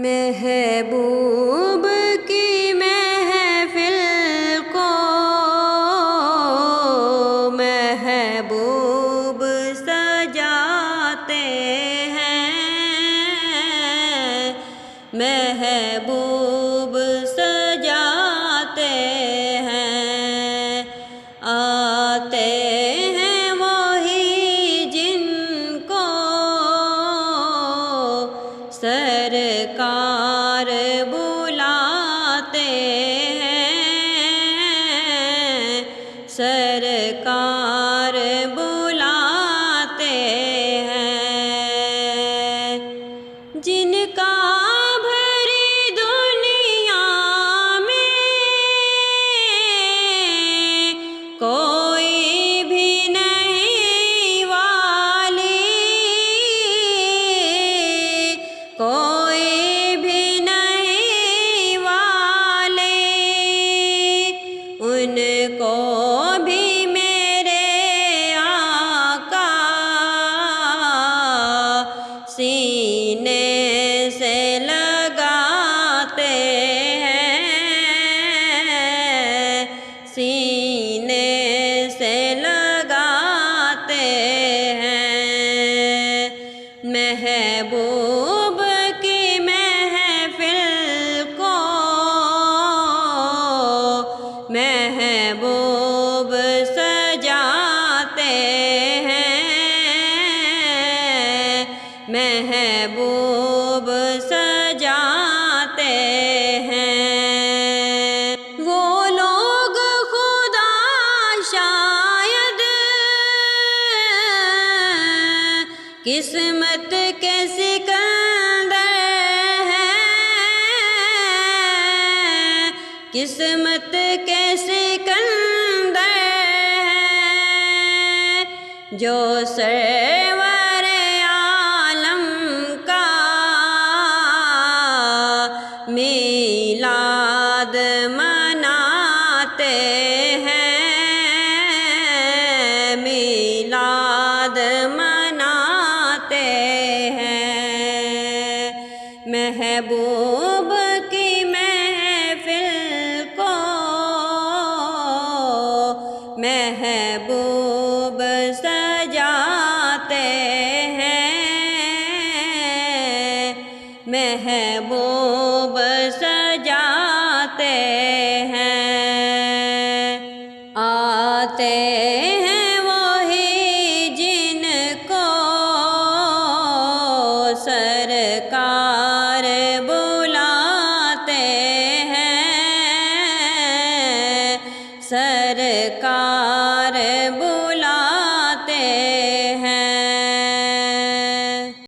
محبوب کی محفل کو محبوب سجاتے ہیں، محبوب سجاتے ہیں، آتے ہیں وہی جن کو سرکار بلاتے ہیں، سرکار بلاتے ہیں، جن کا بھری دنیا میں کوئی بھی نہیں والی، کوئی بھی نہیں والی، ان کو بھی میرے آقا سینے سے لگاتے ہیں، سینے سے لگاتے ہیں، محبوب کی محفل کو محبوب سجاتے ہیں، محبوب سجاتے ہیں، وہ لوگ خدا شاید قسمت کے سکندر ہیں، قسمت کے سکندر ہیں، جو سرور عالم کا میلاد مناتے ہیں، میلاد مناتے ہیں، محبوب کی محفل کو محبوب سجاتے ہیں، محبوب سجاتے ہیں، آتے ہیں وہی جن کو سرکار بلاتے ہیں، سرکار بلاتے